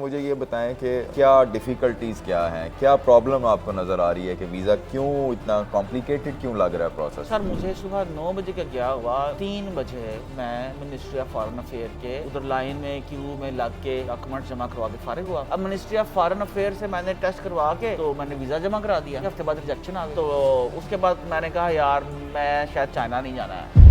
मुझे ये बताएं कि क्या डिफ़िकल्टीज़ क्या हैं, क्या प्रॉब्लम आपको नज़र आ रही है कि वीज़ा क्यों इतना कॉम्प्लिकेटेड क्यों लग रहा है प्रोसेस? सर मुझे सुबह 9 बजे का गया हुआ, 3 बजे मैं मिनिस्ट्री ऑफ फॉरेन अफेयर के उधर लाइन में क्यू में लग के डॉक्यूमेंट जमा करवा के फारिग हुआ। अब मिनिस्ट्री ऑफ फॉरेन अफेयर से मैंने टेस्ट करवा के तो मैंने वीज़ा जमा करा दिया। हफ्ते बाद रिजेक्शन आ गया, तो उसके बाद मैंने कहा यार मैं शायद चाइना नहीं जाना है।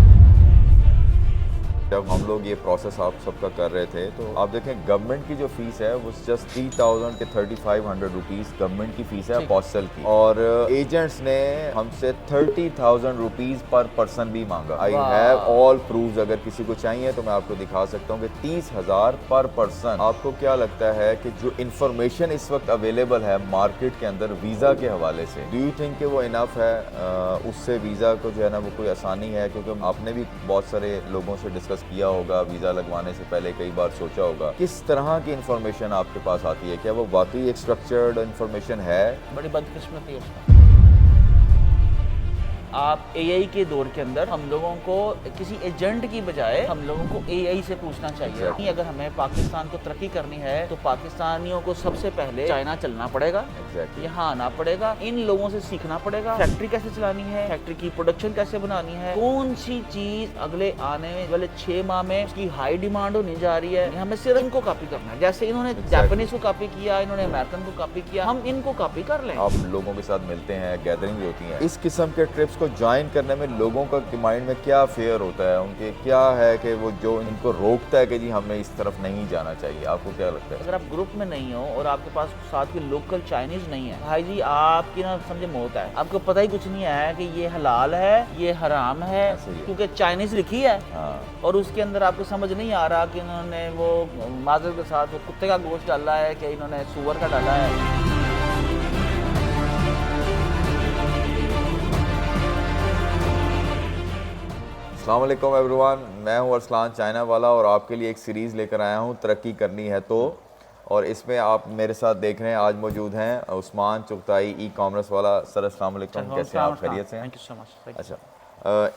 जब हम लोग ये प्रोसेस आप सबका कर रहे थे तो आप देखें गवर्नमेंट की जो फीस है वो जस्ट 3000 के 3500 रुपीज़ गवर्नमेंट की फीस है अपोस्टल की, और एजेंट्स ने हमसे 30,000 रुपीज़ पर पर्सन भी मांगा। आई हैव ऑल प्रूफ्स, अगर किसी को चाहिए तो मैं आपको दिखा सकता हूँ कि 30,000 पर पर्सन। आपको क्या लगता है कि जो इन्फॉर्मेशन इस वक्त अवेलेबल है मार्केट के अंदर वीज़ा के हवाले से, डू यू थिंक कि वो इनफ है? उससे वीज़ा को जो है ना वो कोई आसानी है? क्योंकि आपने भी बहुत सारे लोगों से डिस्कस किया होगा, वीज़ा लगवाने से पहले कई बार सोचा होगा, किस तरह की इन्फॉर्मेशन आपके पास आती है? क्या वो वाकई एक स्ट्रक्चर्ड इन्फॉर्मेशन है? बड़ी बदकिस्मती है उसका। आप एआई के दौर के अंदर हम लोगों को किसी एजेंट की बजाय हम लोगों को एआई से पूछना चाहिए कि अगर हमें पाकिस्तान को तरक्की करनी है तो पाकिस्तानियों को सबसे पहले चाइना चलना पड़ेगा, यहाँ आना पड़ेगा, इन लोगों से सीखना पड़ेगा, फैक्ट्री कैसे चलानी है, फैक्ट्री की प्रोडक्शन कैसे बनानी है, कौन सी चीज अगले आने वाले 6 माह में उसकी हाई डिमांड होने जा रही है, हमें सिर्फ इनको कॉपी करना है। जैसे इन्होंने जापानीज को कॉपी किया, इन्होंने अमेरिकन को कॉपी किया, हम इनको कॉपी कर लें। आप लोगों के साथ मिलते हैं, गैदरिंग होती है, इस किस्म के ट्रिप्स को ज्वाइन करने में लोगों का माइंड में क्या फेयर होता है, उनके क्या है कि वो जो इनको रोकता है कि जी हमें इस तरफ नहीं जाना चाहिए? आपको क्या लगता है? अगर आप ग्रुप में नहीं हो और आपके पास साथ के लोकल चाइनीज नहीं है, भाई जी आपकी ना समझे मौत है। आपको पता ही कुछ नहीं है कि ये हलाल है ये हराम है, क्योंकि चाइनीज लिखी है। और उसके अंदर आपको समझ नहीं आ रहा कि इन्होंने वो माजर के साथ वो कुत्ते का गोश्त डाला है कि इन्होंने सूअर का डाला है। अस्सलाम वालेकुम एवरीवन, मैं हूं अरसलान चाइना वाला और आपके लिए एक सीरीज़ लेकर आया हूं, तरक्की करनी है तो। और इसमें आप मेरे साथ देख रहे हैं, आज मौजूद हैं उस्मान चुगताई, ई कॉमर्स वाला। सर अस्सलाम वालेकुम, कैसे हैं आप? खैरियत से हैं? Thank you so much. अच्छा,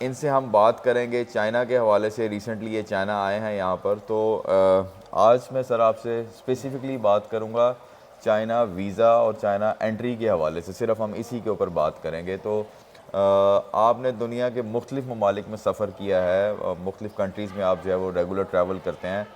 इनसे हम बात करेंगे चाइना के हवाले से। रिसेंटली ये चाइना आए हैं यहाँ पर, तो आज मैं सर आपसे स्पेसिफ़िकली बात करूँगा चाइना वीज़ा और चाइना एंट्री के हवाले से। सिर्फ हम इसी के ऊपर बात करेंगे। तो आपने दुनिया के मुख्तलिफ़ ममालिक में सफ़र किया है, मुख्तलिफ़ कंट्रीज़ में आप जो है वो रेगुलर ट्रैवल करते हैं।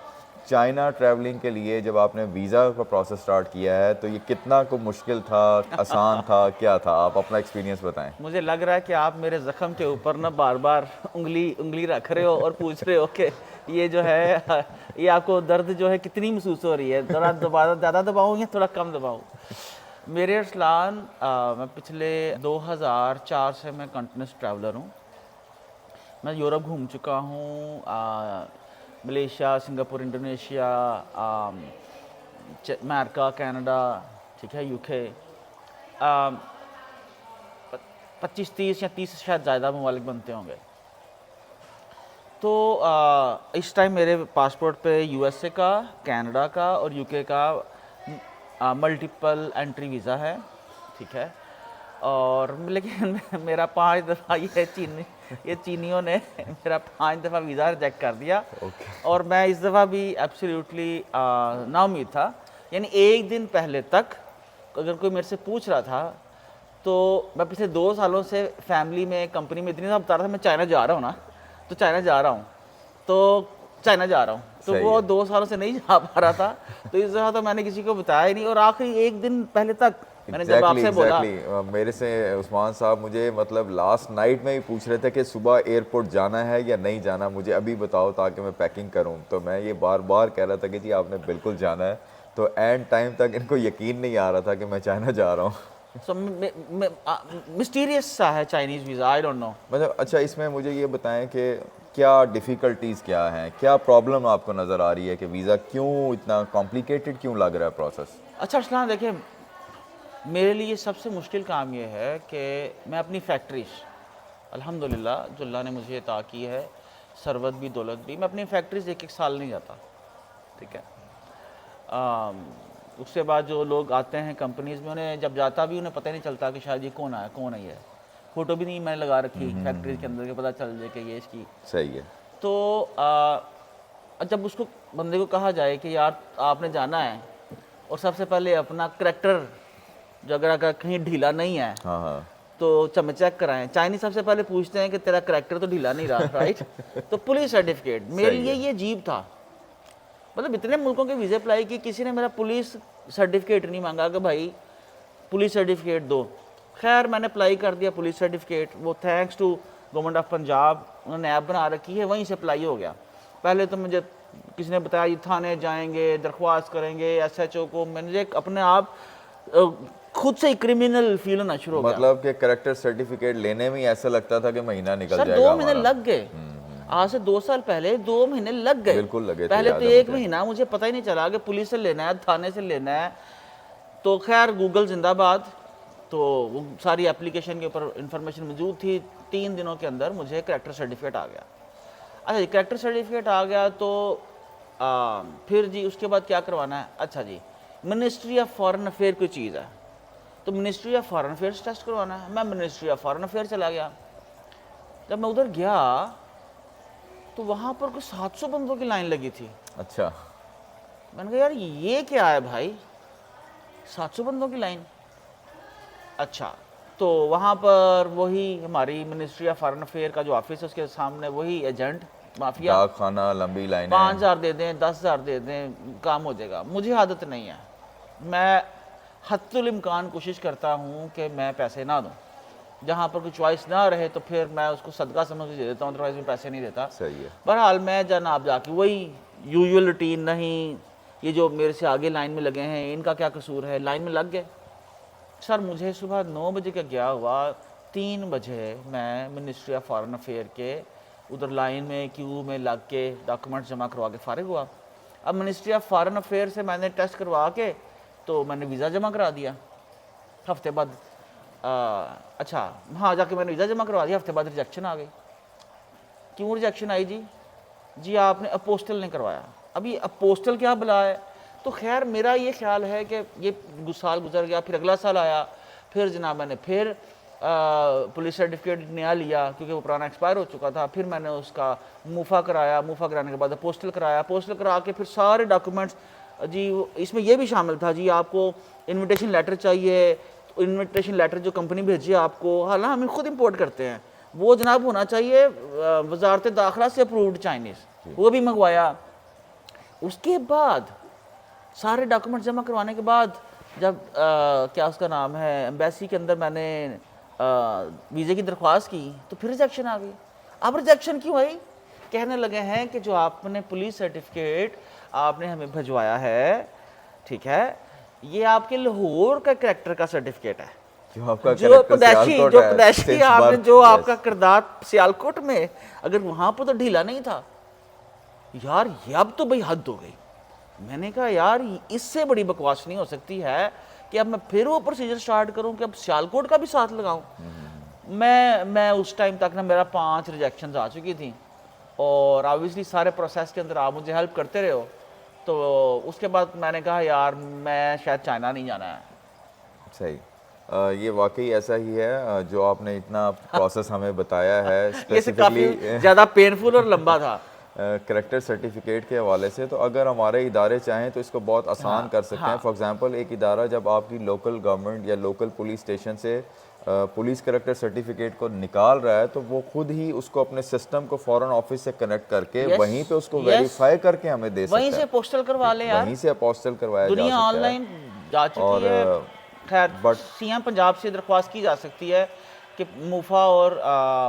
चाइना ट्रैवलिंग के लिए जब आपने वीज़ा का प्रोसेस स्टार्ट किया है तो ये कितना को मुश्किल था, आसान था, क्या था? आप अपना एक्सपीरियंस बताएं। मुझे लग रहा है कि आप मेरे ज़ख्म के ऊपर ना बार बार उंगली रख रहे हो और पूछ रहे हो कि ये जो है ये आपको दर्द जो है कितनी महसूस हो रही है, थोड़ा दोबारा ज़्यादा दबाऊँ या थोड़ा कम दबाऊँ? मेरे अरसलान, मैं पिछले 2004 से मैं कंटिन्यूस ट्रैवलर हूँ। मैं यूरोप घूम चुका हूँ, Malaysia, Singapore, Indonesia, America, Canada, ठीक है, यूके, 25-30 या 30 से शायद ज़्यादा ममालिक बनते होंगे। तो इस टाइम मेरे पासपोर्ट पे यूएसए का, कनाडा का और यूके का मल्टीपल एंट्री वीज़ा है, ठीक है। और लेकिन मेरा 5 दफ़ा ये चीनियों ने मेरा 5 दफ़ा वीज़ा रिजेक्ट कर दिया। और मैं इस दफ़ा भी एब्सोल्युटली नाउम्मीद था। यानी एक दिन पहले तक अगर कोई मेरे से पूछ रहा था तो मैं पिछले 2 सालों से फैमिली में, कंपनी में इतनी बता रहा था मैं चाइना जा रहा हूँ ना, तो चाइना जा रहा हूँ, तो चाइना जा रहा हूँ, तो वो 2 सालों से नहीं जा पा रहा था। तो इस दफ़ा तो मैंने किसी को बताया ही नहीं। और आखिरी एक दिन पहले तक मैंने जब आपसे बोला, मेरे से उस्मान साहब मुझे मतलब लास्ट नाइट में ही पूछ रहे थे कि सुबह एयरपोर्ट जाना है या नहीं जाना, मुझे अभी बताओ ताकि मैं पैकिंग करूं। तो मैं ये बार बार कह रहा था कि जी आपने बिल्कुल जाना है। तो एंड टाइम तक इनको यकीन नहीं आ रहा था कि मैं चाइना जा रहा हूँ। मिस्टीरियस सा है Chinese visa, I don't know. मतलब अच्छा, इसमें मुझे ये बताएं कि क्या डिफ़िकल्टीज़ क्या हैं, क्या प्रॉब्लम आपको नज़र आ रही है कि वीज़ा क्यों इतना कॉम्प्लिकेटेड क्यों लग रहा है प्रोसेस? अच्छा अरसलान, देखिए मेरे लिए सबसे मुश्किल काम ये है कि मैं अपनी फैक्ट्रीज, अल्हम्दुलिल्लाह जो अल्लाह ने मुझे अता की है, सरवत भी दौलत भी, मैं अपनी फैक्ट्रीज एक साल नहीं जाता, ठीक है। उसके बाद जो लोग आते हैं कंपनीज़ में, उन्हें जब जाता भी उन्हें पता ही नहीं चलता कि शायद ये कौन आया, कौन है ये। फ़ोटो भी नहीं मैंने लगा रखी फैक्ट्रीज के अंदर के, पता चल जाए कि ये इसकी। सही है। तो जब उसको बंदे को कहा जाए कि यार आपने जाना है, और सबसे पहले अपना करैक्टर जो अगर कहीं ढीला नहीं है हाँ हाँ तो चेक कराएं। चाइनीज सबसे पहले पूछते हैं कि तेरा करैक्टर तो ढीला नहीं रहा, राइट। तो पुलिस सर्टिफिकेट मेरे सही लिए है। ये अजीब था। मतलब इतने मुल्कों के वीज़े अप्लाई की, किसी ने मेरा पुलिस सर्टिफिकेट नहीं मांगा कि भाई पुलिस सर्टिफिकेट दो। खैर मैंने अप्लाई कर दिया पुलिस सर्टिफिकेट, वो thanks to government of Punjab, उन्होंने ऐप बना रखी है, वहीं से अप्लाई हो गया। पहले तो मुझे किसी ने बताया ये थाने जाएंगे, दरख्वास्त करेंगे SHO को, मैंने अपने आप खुद से ही क्रिमिनल फील होना शुरू हो गया। मतलब कि करेक्टर सर्टिफिकेट लेने में ही ऐसा लगता था कि महीना निकल सर जाएगा 2 महीने हमारा। लग गए। आज से 2 साल पहले 2 महीने लग गए। बिल्कुल लगे थे, पहले याद तो है 1 मुझे। महीना मुझे पता ही नहीं चला कि पुलिस से लेना है, थाने से लेना है। तो खैर गूगल जिंदाबाद, तो वो सारी एप्लीकेशन के ऊपर इंफॉर्मेशन मौजूद थी। 3 दिनों के अंदर मुझे करेक्टर सर्टिफिकेट आ गया। अच्छा जी, करेक्टर सर्टिफिकेट आ गया तो फिर जी उसके बाद क्या करवाना है? अच्छा जी, मिनिस्ट्री ऑफ फॉरेन अफेयर कोई चीज़ है, तो ministry of foreign affairs test करवाना है। मैं मिनिस्ट्री ऑफ फॉरेन अफेयर चला गया। जब मैं उधर गया तो वहाँ पर कोई 700 बंदों की लाइन लगी थी। अच्छा। मैंने कहा यार ये क्या है भाई, 700 बंदों की लाइन। अच्छा, तो वहाँ पर वही हमारी मिनिस्ट्री ऑफ फॉरेन अफेयर का जो ऑफिस है उसके सामने वही एजेंट माफिया, डाक खाना, लंबी लाइनें। 5,000 दे दें, 10,000 दे दें, काम हो जाएगा। मुझे आदत नहीं है, मैं हद्दुल इम्कान कोशिश करता हूँ कि मैं पैसे ना दूँ। जहाँ पर कोई चॉइस ना रहे तो फिर मैं उसको सदका समझ के दे देता हूँ, अदरवाइज मैं पैसे नहीं देता। सही है। बहरहाल मैं जनाब जाके वही यूजुअल रूटीन, नहीं ये जो मेरे से आगे लाइन में लगे हैं इनका क्या कसूर है, लाइन में लग गए। सर मुझे सुबह 9 बजे का गया हुआ, 3 बजे मैं मिनिस्ट्री ऑफ फॉरेन अफेयर के उधर लाइन में क्यू में लग के डॉक्यूमेंट्स जमा करवा के फारिग हुआ। अब मिनिस्ट्री ऑफ फॉरेन अफेयर से मैंने टेस्ट करवा के तो मैंने वीज़ा जमा करा दिया। हफ्ते बाद अच्छा हाँ, जाके मैंने वीज़ा जमा करवा दिया। हफ्ते बाद रिजेक्शन आ गई। क्यों रिजेक्शन आई जी? जी आपने अपोस्टल नहीं करवाया। अभी अपोस्टल क्या बला है? तो खैर मेरा ये ख्याल है कि ये साल गुजर गया, फिर अगला साल आया, फिर जनाब मैंने फिर पुलिस सर्टिफिकेट नया लिया क्योंकि वो पुराना एक्सपायर हो चुका था। फिर मैंने उसका मूफा कराया, मूफा कराने के बाद अपोस्टल कराया, अपोस्टल करा के फिर सारे डॉक्यूमेंट्स जी, इसमें यह भी शामिल था जी आपको इनविटेशन लेटर चाहिए। तो इनविटेशन लेटर जो कंपनी भेजी आपको, हालांकि हम खुद इंपोर्ट करते हैं, वो जनाब होना चाहिए वजारत दाखिला से अप्रूव्ड चाइनीज़, वो भी मंगवाया। उसके बाद सारे डॉक्यूमेंट जमा करवाने के बाद जब क्या उसका नाम है एम्बेसी के अंदर मैंने वीज़े की दरख्वास्त की तो फिर रिजेक्शन आ गई। अब रिजेक्शन क्यों आई? कहने लगे हैं कि जो आपने पुलिस सर्टिफिकेट आपने हमें भिजवाया है, ठीक है, ये आपके लाहौर का करैक्टर का सर्टिफिकेट है, जो आपका जो पैदाइशी आपने जो आपका किरदार सियालकोट में, अगर वहाँ पर तो ढीला नहीं था। यार ये अब तो भाई हद हो गई। मैंने कहा यार इससे बड़ी बकवास नहीं हो सकती है कि अब मैं फिर वो प्रोसीजर स्टार्ट करूं कि अब सियालकोट का भी साथ लगाऊं। मैं उस टाइम तक ना मेरा 5 रिजेक्शंस आ चुकी थी और ऑब्वियसली सारे प्रोसेस के अंदर आप मुझे हेल्प करते रहे हो। तो उसके बाद मैंने कहा यार मैं शायद चाइना नहीं जाना है। सही। ये वाकई ऐसा ही है जो आपने इतना प्रोसेस हमें बताया है। ये से काफ़ी ज़्यादा पेनफुल और लंबा था करेक्टर सर्टिफिकेट के हवाले से। तो अगर हमारे इदारे चाहें तो इसको बहुत आसान कर सकते हैं। फॉर एग्जांपल एक इदारा जब आपकी लोकल गवर्नमेंट या लोकल पुलिस स्टेशन से पुलिस करेक्टर सर्टिफिकेट को निकाल रहा है तो वो खुद ही उसको अपने सिस्टम को फॉरेन ऑफिस से कनेक्ट करके वहीं पे उसको वेरीफाई करके हमें दे सकता है। वहीं से पोस्टल करवा ले यार, वहीं से अपोस्टल करवाया जा सकता है। दुनिया ऑनलाइन जा चुकी है। खैर सीएम पंजाब से दरख्वास्त की जा सकती है कि मूफा और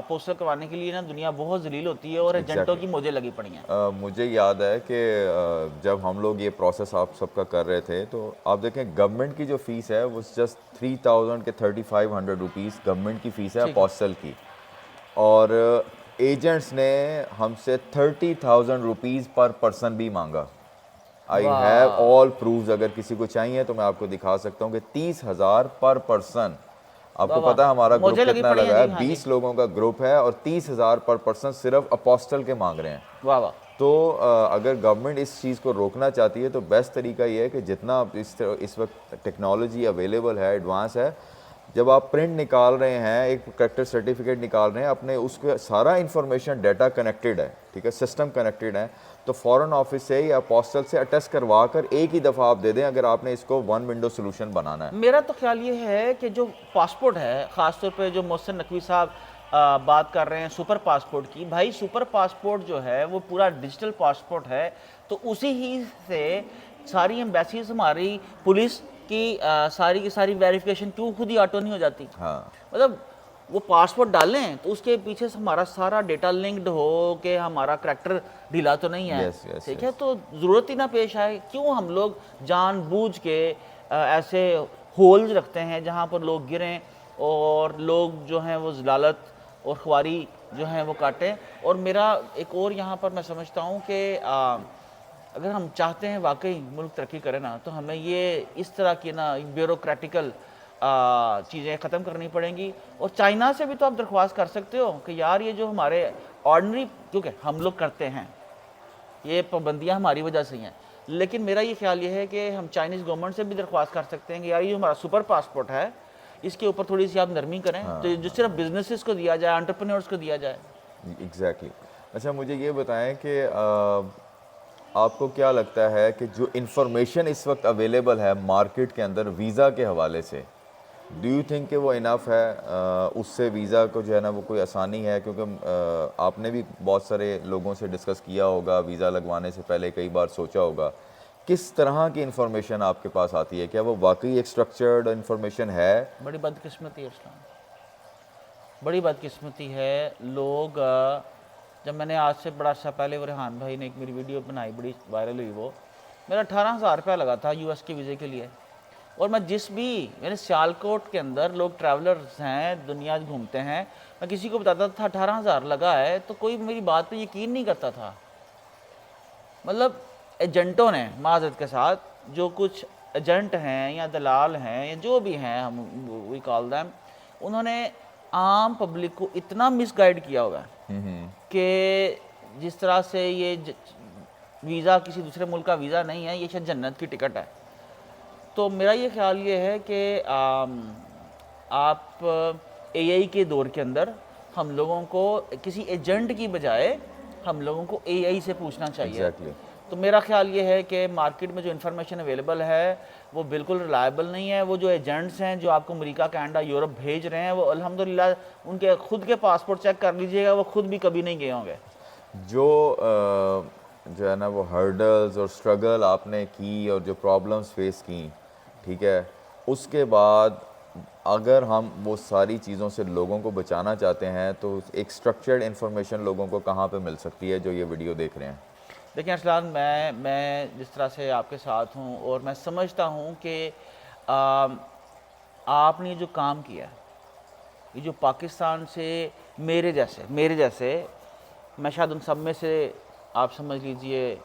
पोस्टर करवाने के लिए ना दुनिया बहुत जलील होती है और एजेंटों की मौजें लगी पड़ी हैं। मुझे याद है कि जब हम लोग ये प्रोसेस आप सबका कर रहे थे तो आप देखें गवर्नमेंट की जो फ़ीस है वो जस्ट 3,000 के 3,500 रुपीज़ गवर्नमेंट की फ़ीस है अपोस्टल की, और एजेंट्स ने हमसे 30,000 रुपीज़ पर पर्सन भी मांगा। आई हैव ऑल प्रूफ्स, अगर किसी को चाहिए तो मैं आपको दिखा सकता हूँ कि 30,000 पर पर्सन। आपको पता है हमारा ग्रुप कितना लगा है? 20 लोगों का ग्रुप है और 30,000 पर पर्सन सिर्फ अपोस्टल के मांग रहे हैं। वाह वाह। तो अगर गवर्नमेंट इस चीज़ को रोकना चाहती है तो बेस्ट तरीका ये है कि जितना इस वक्त टेक्नोलॉजी अवेलेबल है, एडवांस है, जब आप प्रिंट निकाल रहे हैं, एक करेक्टर सर्टिफिकेट निकाल रहे हैं अपने, उसका सारा इंफॉर्मेशन डाटा कनेक्टेड है, ठीक है, सिस्टम कनेक्टेड है, तो फॉरेन ऑफिस से या पोस्टल से अटेस्ट करवा कर एक ही दफ़ा आप दे दें, अगर आपने इसको वन विंडो सोल्यूशन बनाना है। मेरा तो ख्याल ये है कि जो पासपोर्ट है, ख़ासतौर पे जो मोहसिन नकवी साहब बात कर रहे हैं सुपर पासपोर्ट की, भाई सुपर पासपोर्ट जो है वो पूरा डिजिटल पासपोर्ट है, तो उसी ही से सारी एम्बेसीज, हमारी पुलिस की सारी वेरिफिकेशन क्यों खुद ही ऑटो नहीं हो जाती? हाँ, मतलब वो पासपोर्ट डालें तो उसके पीछे से हमारा सारा डेटा लिंक्ड हो कि हमारा करैक्टर ढीला तो नहीं है। Yes, yes, ठीक है, तो ज़रूरत ही ना पेश आए। क्यों हम लोग जानबूझ के ऐसे होल्स रखते हैं जहाँ पर लोग गिरें और लोग जो हैं वो ज़लालत और ख्वारी जो है वो काटें। और मेरा एक और यहाँ पर मैं समझता हूँ कि अगर हम चाहते हैं वाकई मुल्क तरक्की करे ना, तो हमें ये इस तरह की ना ब्यूरोक्रेटिकल चीज़ें ख़त्म करनी पड़ेंगी। और चाइना से भी तो आप दरख्वास्त कर सकते हो कि यार ये जो हमारे ऑर्डनरी, क्योंकि हम लोग करते हैं, ये पाबंदियाँ हमारी वजह से ही हैं, लेकिन मेरा ये ख्याल ये है कि हम चाइनीज़ गवर्नमेंट से भी दरख्वास्त कर सकते हैं कि यार ये जो हमारा सुपर पासपोर्ट है इसके ऊपर थोड़ी सी आप नरमी करें। हाँ, तो जो सिर्फ बिजनेसेस को दिया जाए, एंटरप्रेन्योर्स को दिया जाए। एग्जैक्टली। अच्छा, मुझे ये बताएं कि आपको क्या लगता है कि जो इंफॉर्मेशन इस वक्त अवेलेबल है मार्केट के अंदर वीज़ा के हवाले से, डू यू थिंक कि वो इनफ है? उससे वीज़ा को जो है ना वो कोई आसानी है? क्योंकि आपने भी बहुत सारे लोगों से डिस्कस किया होगा, वीज़ा लगवाने से पहले कई बार सोचा होगा, किस तरह की इंफॉर्मेशन आपके पास आती है? क्या वो वाकई एक स्ट्रक्चर्ड इंफॉर्मेशन है? बड़ी बदकिस्मती है इस्लाम, बड़ी बदकिस्मती है। लोग जब मैंने आज से बड़ा अर्सा पहले वो रेहान भाई ने एक मेरी वीडियो बनाई, बड़ी वायरल हुई, वो मेरा 18,000 रुपया लगा था यूएस के वीज़े के लिए। और मैं जिस भी मेरे सियालकोट के अंदर लोग ट्रैवलर्स हैं, दुनिया घूमते हैं, मैं किसी को बताता था 18,000 लगा है, तो कोई मेरी बात पे यकीन नहीं करता था। मतलब एजेंटों ने, माजरत के साथ, जो कुछ एजेंट हैं या दलाल हैं या जो भी हैं, हम वी कॉल दैम, उन्होंने आम पब्लिक को इतना मिसगाइड किया हुआ है कि जिस तरह से ये वीज़ा किसी दूसरे मुल्क का वीज़ा नहीं है, ये शायद जन्नत की टिकट है। तो मेरा ये ख्याल ये है कि आप एआई के दौर के अंदर हम लोगों को किसी एजेंट की बजाय हम लोगों को एआई से पूछना चाहिए। Exactly. तो मेरा ख्याल ये है कि मार्केट में जो इन्फॉर्मेशन अवेलेबल है वो बिल्कुल रिलायबल नहीं है। वो जो एजेंट्स हैं जो आपको अमेरिका, कनाडा, यूरोप भेज रहे हैं, वो अल्हम्दुलिल्लाह उनके खुद के पासपोर्ट चेक कर लीजिएगा, वो खुद भी कभी नहीं गए होंगे। जो है ना वो हर्डल्स और स्ट्रगल आपने की और जो प्रॉब्लम्स फेस की, ठीक है, उसके बाद अगर हम वो सारी चीज़ों से लोगों को बचाना चाहते हैं तो एक स्ट्रक्चर्ड इन्फॉर्मेशन लोगों को कहाँ पे मिल सकती है जो ये वीडियो देख रहे हैं? देखिए अरसलान, मैं जिस तरह से आपके साथ हूँ और मैं समझता हूँ कि आपने जो काम किया, ये जो पाकिस्तान से मेरे जैसे मैं शायद उन सब में से, आप समझ लीजिए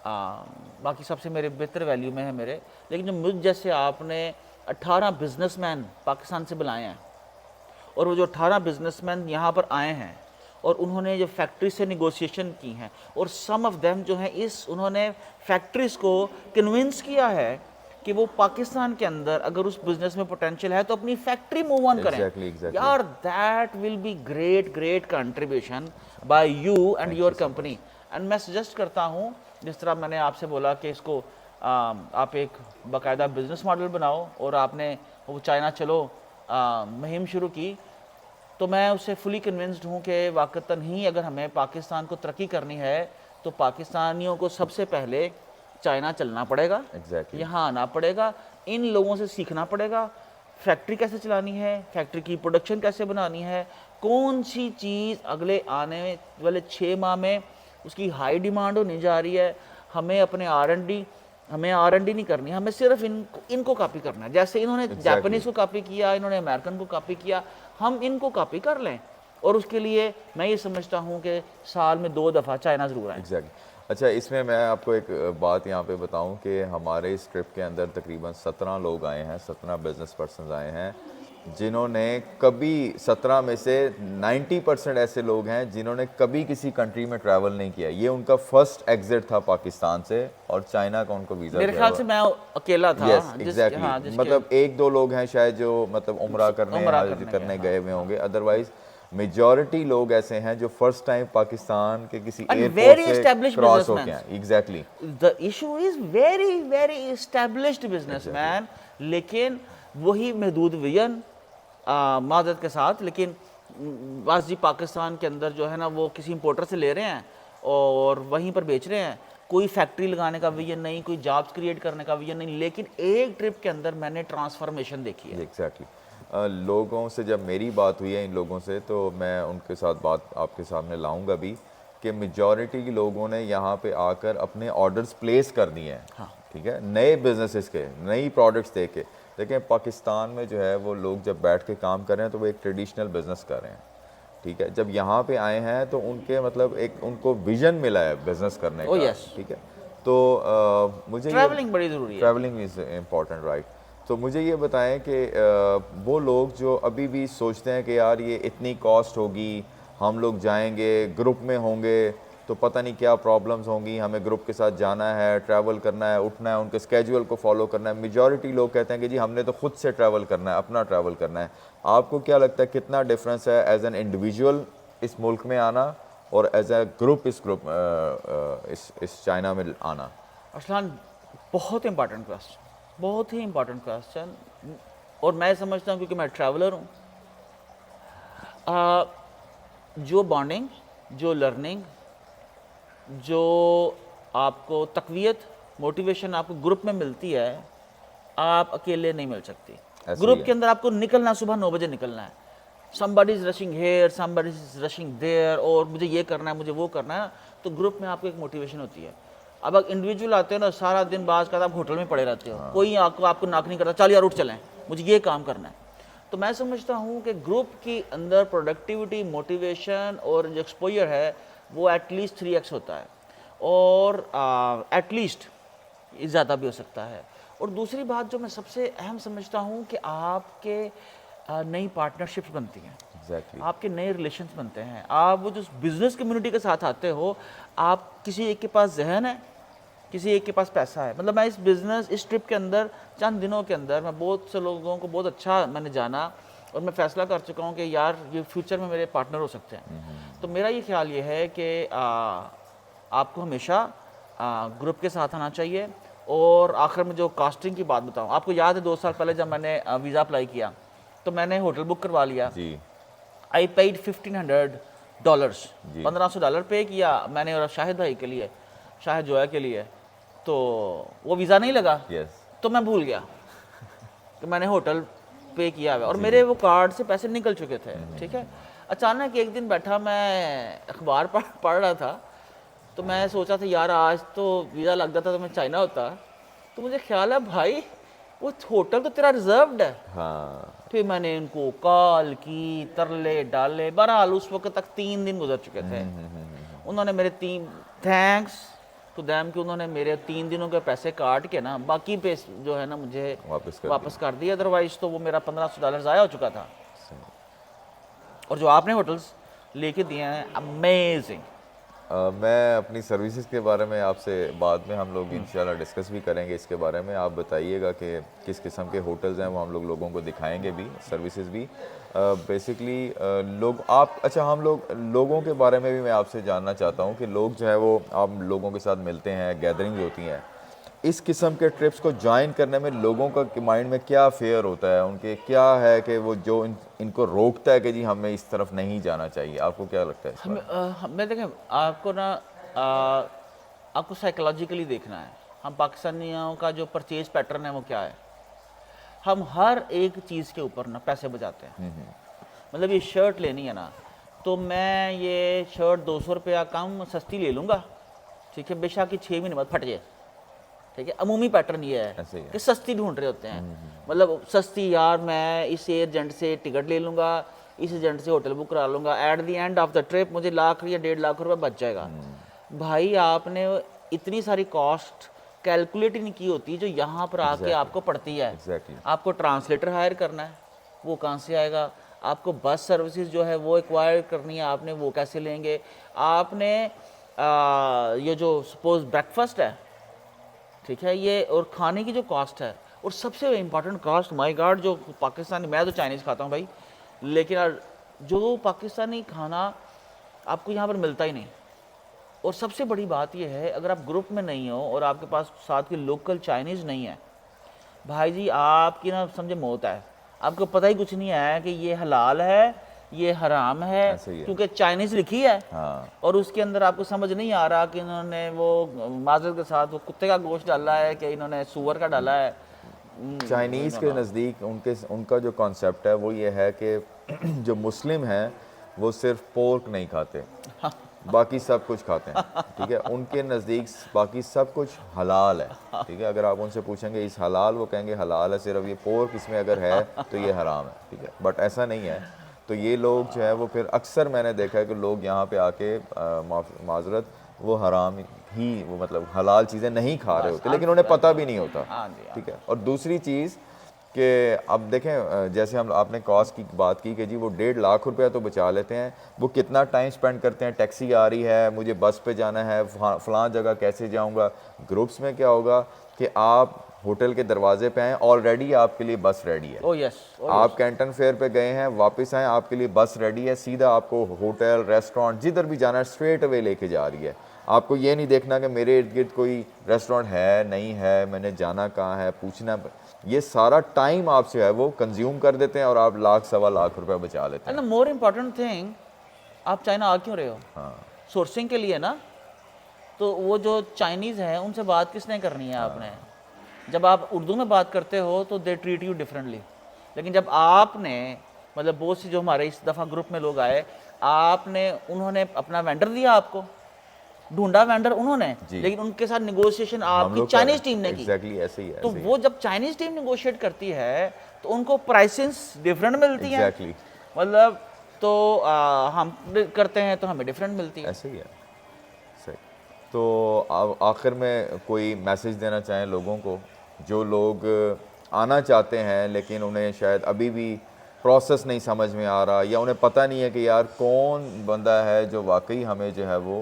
बाकी सबसे मेरे बेहतर वैल्यू में है मेरे, लेकिन जो मुझ जैसे आपने 18 बिजनेसमैन पाकिस्तान से बुलाए हैं, और वो जो 18 बिजनेसमैन यहाँ पर आए हैं और उन्होंने जो फैक्ट्री से निगोशिएशन की हैं, और सम ऑफ देम जो हैं उन्होंने फैक्ट्रीज़ को कन्विंस किया है कि वो पाकिस्तान के अंदर अगर उस बिजनेस में पोटेंशियल है तो अपनी फैक्ट्री मूव ऑन करें। Exactly. यार, that will be great contribution by you and your company. And मैं सजेस्ट करता हूँ, जिस तरह मैंने आपसे बोला कि इसको आप एक बाकायदा बिजनेस मॉडल बनाओ, और आपने वो चाइना चलो मुहिम शुरू की, तो मैं उससे फुली कन्विंस्ड हूँ कि वाकतन ही अगर हमें पाकिस्तान को तरक्की करनी है तो पाकिस्तानियों को सबसे पहले चाइना चलना पड़ेगा। Exactly. यहाँ आना पड़ेगा, इन लोगों से सीखना पड़ेगा फैक्ट्री कैसे चलानी है, फैक्ट्री की प्रोडक्शन कैसे बनानी है, कौन सी चीज़ अगले आने वाले 6 माह में उसकी हाई डिमांड होने जा रही है। हमें अपने हमें R&D नहीं करनी, हमें सिर्फ इनको कॉपी करना है। जैसे इन्होंने जापानीज़ को कॉपी किया, इन्होंने अमेरिकन को कॉपी किया, हम इनको कॉपी कर लें। और उसके लिए मैं ये समझता हूँ कि साल में 2 दफ़ा चाइना ज़रूर आए। एग्जैक्टली। अच्छा, इसमें मैं आपको एक बात यहाँ पे बताऊँ कि हमारे इस ट्रिप के अंदर तकरीबन 17 लोग आए हैं, 17 बिजनेस पर्सन आए हैं, जिन्होंने कभी 17 में से 90% ऐसे लोग हैं जिन्होंने कभी किसी कंट्री में ट्रैवल नहीं किया। ये उनका फर्स्ट एग्जिट था पाकिस्तान से, और चाइना का उनको वीज़ा मेरे ख्याल से मैं अकेला था। Yes, exactly. मतलब 1-2 लोग हैं शायद जो मतलब उम्रा करने गए हुए होंगे, अदरवाइज मेजॉरिटी लोग ऐसे हैं जो फर्स्ट टाइम पाकिस्तान के किसी And एयरपोर्ट very से established क्रॉस businessmen. होके हैं। Exactly The issue is very established businessman, लेकिन वही महदूद विजन मादत के साथ, लेकिन बस जी पाकिस्तान के अंदर जो है ना वो किसी इंपोर्टर से ले रहे हैं और वहीं पर बेच रहे हैं। कोई फैक्ट्री लगाने का विजन नहीं, कोई जॉब्स क्रिएट करने का विजन नहीं, लेकिन एक ट्रिप के अंदर मैंने ट्रांसफॉर्मेशन देखी है। एग्जैक्टली लोगों से जब मेरी बात हुई है इन लोगों से, तो मैं उनके साथ बात आपके सामने लाऊंगा भी कि मेजॉरिटी के लोगों ने यहाँ पे आकर अपने ऑर्डर्स प्लेस कर दिए हैं। हाँ। ठीक है, नए बिजनेसेस के, नई प्रोडक्ट्स दे के। देखें पाकिस्तान में जो है वो लोग जब बैठ के काम कर रहे हैं तो वो एक ट्रेडिशनल बिजनेस कर रहे हैं। ठीक है, जब यहाँ पे आए हैं तो उनके मतलब एक उनको विजन मिला है बिजनेस करने Oh, का। yes. ठीक है, तो मुझे ट्रैवलिंग बड़ी ज़रूरी है। Travelling is important, right. तो मुझे ये बताएं कि वो लोग जो अभी भी सोचते हैं कि यार ये इतनी कॉस्ट होगी, हम लोग जाएंगे ग्रुप में होंगे तो पता नहीं क्या प्रॉब्लम्स होंगी, हमें ग्रुप के साथ जाना है, ट्रैवल करना है, उठना है, उनके स्केड्यूल को फॉलो करना है। मेजॉरिटी लोग कहते हैं कि जी हमने तो खुद से ट्रैवल करना है, अपना ट्रैवल करना है। आपको क्या लगता है कितना डिफरेंस है एज एन इंडिविजुअल इस मुल्क में आना और एज ए ग्रुप इस चाइना में आना? अरसलान, बहुत इंपॉर्टेंट क्वेश्चन, बहुत ही इंपॉर्टेंट क्वेश्चन। और मैं समझता हूँ क्योंकि मैं ट्रैवलर हूँ, जो बॉन्डिंग, जो लर्निंग, जो आपको तक़वियत, मोटिवेशन आपको ग्रुप में मिलती है, आप अकेले नहीं मिल सकती। ग्रुप के अंदर आपको निकलना, सुबह 9 बजे निकलना है। somebody is rushing here, somebody is rushing there, और मुझे ये करना है, मुझे वो करना है, तो ग्रुप में आपको एक मोटिवेशन होती है। अब अगर इंडिविजुअल आते हो ना, सारा दिन बाज का आप होटल में पड़े रहते हो, कोई आपको नाक नहीं करता, चल यार उठ चलें, मुझे ये काम करना है। तो मैं समझता हूँ कि ग्रुप के अंदर प्रोडक्टिविटी, मोटिवेशन और जो एक्सपोजर है वो एटलीस्ट 3x होता है, और एटलीस्ट ज़्यादा भी हो सकता है। और दूसरी बात जो मैं सबसे अहम समझता हूँ कि आपके नई पार्टनरशिप्स बनती हैं। Exactly. आपके नए रिलेशंस बनते हैं। आप वो जो बिज़नेस कम्युनिटी के साथ आते हो, आप किसी एक के पास जहन है, किसी एक के पास पैसा है। मतलब मैं इस ट्रिप के अंदर चंद दिनों के अंदर मैं बहुत से लोगों को बहुत अच्छा मैंने जाना, और मैं फ़ैसला कर चुका हूँ कि यार ये फ्यूचर में मेरे पार्टनर हो सकते हैं। तो मेरा ये ख्याल ये है कि आपको हमेशा ग्रुप के साथ आना चाहिए। और आखिर में जो कास्टिंग की बात बताऊँ, आपको याद है 2 साल पहले जब मैंने वीज़ा अप्लाई किया तो मैंने होटल बुक करवा लिया जी। आई पेड $1,500, $1,500 पे किया मैंने और शाहिद भाई के लिए, शाहिद जोया के लिए। तो वो वीज़ा नहीं लगा। yes. तो मैं भूल गया कि मैंने होटल पे किया हुआ, और मेरे वो कार्ड से पैसे निकल चुके थे। ठीक है, अचानक एक दिन बैठा मैं अखबार पढ़ रहा था, तो मैं सोचा था यार आज तो वीज़ा लग जाता तो मैं चाइना होता। तो मुझे ख्याल है भाई वो होटल तो तेरा रिजर्व्ड है। हाँ। फिर मैंने इनको कॉल की, तरले डाले, बहरहाल उस वक्त तक 3 दिन गुजर चुके थे। उन्होंने मेरे थैंक्स टू दैम कि उन्होंने मेरे 3 दिनों के पैसे काट के ना बाकी पे जो है ना मुझे वापस कर दिए। अदरवाइज तो वो मेरा $1,500 ज़ाया हो चुका था। और जो आपने होटल्स लेके दिए हैं, अमेजिंग। मैं अपनी सर्विसेज के बारे में आपसे बाद में हम लोग इंशाल्लाह डिस्कस भी करेंगे इसके बारे में। आप बताइएगा कि किस किस्म के होटल्स हैं, वो हम लोग लोगों को दिखाएंगे भी, सर्विसेज भी। बेसिकली लोग आप अच्छा हम लोग लोगों के बारे में भी मैं आपसे जानना चाहता हूँ कि लोग जो है वो आप लोगों के साथ मिलते हैं, गैदरिंग्स होती हैं, इस किस्म के ट्रिप्स को ज्वाइन करने में लोगों का माइंड में क्या फेयर होता है, उनके क्या है कि वो जो इनको रोकता है कि जी हमें इस तरफ नहीं जाना चाहिए? आपको क्या लगता है? मैं देखें, आपको ना आपको साइकोलॉजिकली देखना है। हम पाकिस्तानियों का जो परचेज पैटर्न है वो क्या है, हम हर एक चीज़ के ऊपर ना पैसे बचाते हैं। मतलब ये शर्ट लेनी है ना, तो मैं ये शर्ट 200 रुपया कम सस्ती ले लूँगा, ठीक है, बेशक कि 6 महीने बाद फट जाए। ठीक है, अमूमी पैटर्न ये है कि सस्ती ढूंढ रहे होते हैं। मतलब सस्ती, यार मैं इस एजेंट से टिकट ले लूँगा, इस एजेंट से होटल बुक करा लूँगा, at the end of the trip मुझे लाख या 1.5 लाख रुपए बच जाएगा। भाई आपने इतनी सारी कॉस्ट कैलकुलेट ही नहीं की होती जो यहाँ पर आके आपको पड़ती है। आपको ट्रांसलेटर हायर करना है, वो कहाँ से आएगा? आपको बस सर्विसेज जो है वो एक्वायर करनी है, आपने वो कैसे लेंगे? आपने ये जो सपोज ब्रेकफास्ट है, ठीक है, ये और खाने की जो कॉस्ट है, और सबसे इम्पॉर्टेंट कॉस्ट, माय गॉड, जो पाकिस्तानी, मैं तो चाइनीज़ खाता हूँ भाई, लेकिन यार जो पाकिस्तानी खाना आपको यहाँ पर मिलता ही नहीं। और सबसे बड़ी बात यह है, अगर आप ग्रुप में नहीं हो और आपके पास साथ के लोकल चाइनीज़ नहीं है, भाई जी आपकी ना समझे मौत है। आपको पता ही कुछ नहीं है कि ये हलाल है, ये हराम है, ऐसे ही है। क्योंकि चाइनीज़ लिखी है हाँ और उसके अंदर आपको समझ नहीं आ रहा कि इन्होंने वो माजरत के साथ वो कुत्ते का गोश्त डाला है कि इन्होंने सूअर का डाला है। चाइनीज़ के नज़दीक उनका जो कॉन्सेप्ट है वो ये है कि जो मुस्लिम हैं वो सिर्फ पोर्क नहीं खाते, बाकी सब कुछ खाते हैं, ठीक है। उनके नज़दीक बाकी सब कुछ हलाल है, ठीक है। अगर आप उनसे पूछेंगे इस हलाल, वो कहेंगे हलाल है, सिर्फ ये पोर्क इसमें अगर है तो ये हराम है, ठीक है। बट ऐसा नहीं है। तो ये लोग जो है वो फिर अक्सर मैंने देखा है कि लोग यहाँ पे आके माजरत वो हराम ही वो मतलब हलाल चीज़ें नहीं खा रहे होते, लेकिन उन्हें पता भी नहीं होता, हाँ जी, हाँ। ठीक है। और दूसरी चीज़ कि अब देखें, जैसे हम आपने कॉस्ट की बात की कि जी वो 1.5 लाख रुपया तो बचा लेते हैं, वो कितना टाइम स्पेंड करते हैं, टैक्सी आ रही है, मुझे बस पे जाना है, फ़लाँ जगह कैसे जाऊंगा। ग्रुप्स में क्या होगा कि आप होटल के दरवाजे पे हैं, ऑलरेडी आपके लिए बस रेडी है। ओ यस, आप कैंटन फेयर पे गए हैं, वापस आए, आपके लिए बस रेडी है, सीधा आपको होटल रेस्टोरेंट जिधर भी जाना है स्ट्रेट अवे लेके जा रही है। आपको ये नहीं देखना कि मेरे इर्द गिर्द कोई रेस्टोरेंट है नहीं है, मैंने जाना कहाँ है, पूछना। ये सारा टाइम आपसे है वो कंज्यूम कर देते हैं और आप लाख सवा लाख रुपए बचा लेते हैं। And the more important thing, आप चाइना आ क्यों रहे हो? हाँ सोर्सिंग के लिए ना। तो वो जो चाइनीज़ हैं उनसे बात किसने करनी है आपने? जब आप उर्दू में बात करते हो तो दे ट्रीट यू डिफरेंटली, लेकिन जब आपने मतलब बहुत सी जो हमारे इस दफ़ा ग्रुप में लोग आए, उन्होंने अपना वेंडर दिया, आपको ढूंढा वेंडर उन्होंने, जी। लेकिन उनके साथ नेगोशिएशन हम आपकी लोग चाइनीज़ टीम ने की। एग्जैक्टली ऐसे ही है, तो ऐसे ही वो जब चाइनीज़ टीम नेगोशिएट करती है तो उनको प्राइसेस डिफरेंट मिलती हैं। एग्जैक्टली मतलब तो हम करते हैं तो हमें डिफरेंट मिलती है। ऐसे ही है, सही। तो आखिर में कोई मैसेज देना चाहें लोगों को, जो लोग आना चाहते हैं लेकिन उन्हें शायद अभी भी प्रोसेस नहीं समझ में आ रहा, या उन्हें पता नहीं है कि यार कौन बंदा है जो वाकई हमें जो है वो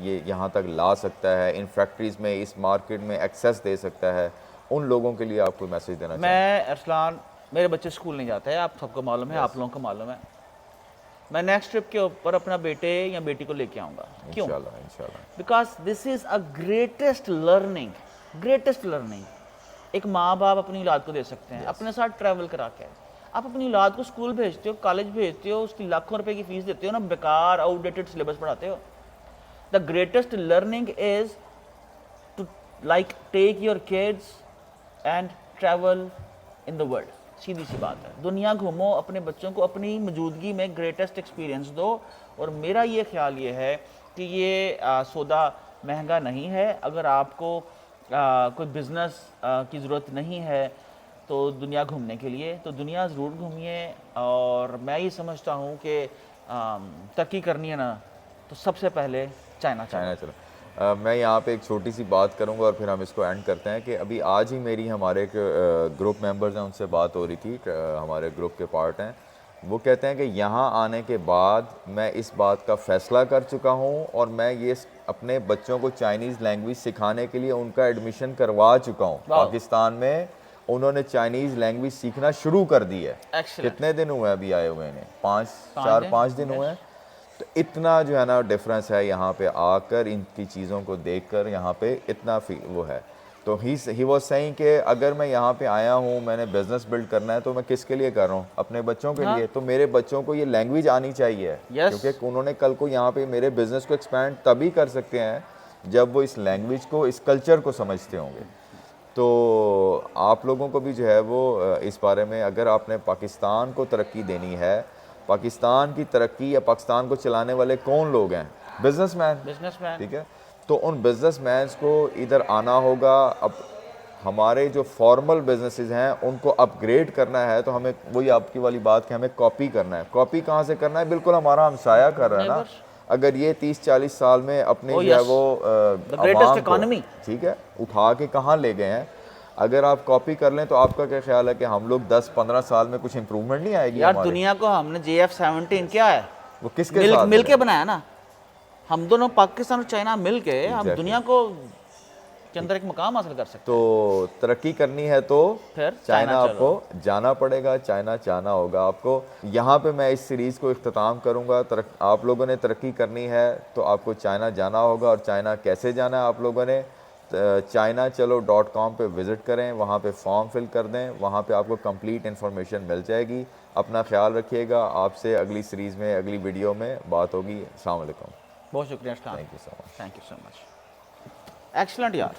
ये यहाँ तक ला सकता है, इन फैक्ट्रीज़ में, इस मार्केट में एक्सेस दे सकता है, उन लोगों के लिए आप कोई मैसेज देना चाहें? मैं अरसलान, मेरे बच्चे स्कूल नहीं जाते हैं, आप सबको मालूम है, आप लोगों को मालूम है। मैं नेक्स्ट ट्रिप के ऊपर अपना बेटे या बेटी को लेके आऊँगा। क्यों? इंशाल्लाह, इंशाल्लाह। Because this is a greatest learning, greatest learning एक माँ बाप अपनी औलाद को दे सकते हैं। अपने साथ ट्रैवल करा के आप अपनी औलाद को स्कूल भेजते हो, कॉलेज भेजते हो, उसकी लाखों रुपए की फीस देते हो ना, बेकार आउटडेटेड सिलेबस पढ़ाते हो। The greatest learning is to like take your kids and travel in the world. सीधी सी बात है, दुनिया घूमो, अपने बच्चों को अपनी मौजूदगी में ग्रेटेस्ट एक्सपीरियंस दो। और मेरा ये ख्याल ये है कि ये सौदा महंगा नहीं है। अगर आपको कोई बिज़नेस की ज़रूरत नहीं है तो दुनिया घूमने के लिए, तो दुनिया ज़रूर घूमिए। और मैं ये समझता हूँ कि तरक्की करनी है ना, तो सबसे पहले चाइना चलो मैं यहाँ पे एक छोटी सी बात करूँगा और फिर हम इसको एंड करते हैं कि अभी आज ही मेरी हमारे एक ग्रुप मेंबर्स हैं, उनसे बात हो रही थी, हमारे ग्रुप के पार्ट हैं। वो कहते हैं कि यहाँ आने के बाद मैं इस बात का फ़ैसला कर चुका हूँ और मैं ये अपने बच्चों को चाइनीज़ लैंग्वेज सिखाने के लिए उनका एडमिशन करवा चुका हूँ। पाकिस्तान में उन्होंने चाइनीज़ लैंग्वेज सीखना शुरू कर दी है। कितने दिन हुए अभी आए हुए हैं? 5 दिन हुए हैं। तो इतना जो है ना डिफरेंस है यहाँ पे आकर, इनकी चीज़ों को देखकर यहाँ पे इतना वो है। तो ही वाज सेइंग कि अगर मैं यहाँ पे आया हूँ, मैंने बिज़नेस बिल्ड करना है, तो मैं किसके लिए कर रहा हूँ? अपने बच्चों के लिए। तो मेरे बच्चों को ये लैंग्वेज आनी चाहिए, क्योंकि उन्होंने कल को यहाँ पे मेरे बिज़नेस को एक्सपैंड तभी कर सकते हैं जब वो इस लैंग्वेज को, इस कल्चर को समझते होंगे। तो आप लोगों को भी जो है वो इस बारे में, अगर आपने पाकिस्तान को तरक्की देनी है, पाकिस्तान की तरक्की या पाकिस्तान को चलाने वाले कौन लोग हैं? बिजनेसमैन, ठीक है। तो उन बिजनेसमैन्स को इधर आना होगा। अब हमारे जो फॉर्मल बिजनेसेस हैं उनको अपग्रेड करना है, तो हमें वही आपकी वाली बात कि हमें कॉपी करना है। कॉपी कहाँ से करना है? बिल्कुल हमारा हमसाया कर रहा है ना। अगर ये 30-40 साल में अपने जो है वो ग्रेटेस्ट इकोनॉमी, ठीक है, उठा के कहाँ ले गए हैं, अगर आप कॉपी कर लें तो आपका क्या ख्याल है कि हम लोग 10-15 साल में कुछ इंप्रूवमेंट नहीं आएगी? यार दुनिया को हमने JF-17 क्या है वो किसके साथ मिल के बनाया ना, हम दोनों पाकिस्तान और चाइना मिल के हम दुनिया को के अंदर एक मुकाम हासिल कर सकते तो तरक्की करनी है तो फिर चाइना चाइना आपको जाना पड़ेगा, चाइना जाना होगा आपको। यहाँ पे मैं इस सीरीज़ को इख्तिताम करूँगा। आप लोगों ने तरक्की करनी है तो आपको चाइना जाना होगा। और चाइना कैसे जाना है आप लोगों ने, ChinaChalo.com पे विज़िट करें, वहाँ पे फॉर्म फिल कर दें, वहाँ पे आपको कंप्लीट इन्फॉर्मेशन मिल जाएगी। अपना ख्याल रखिएगा, आपसे अगली सीरीज़ में, अगली वीडियो में बात होगी। अस्सलाम वालेकुम। बहुत शुक्रिया Arsalan, thank you so much. Thank you so much, excellent यार।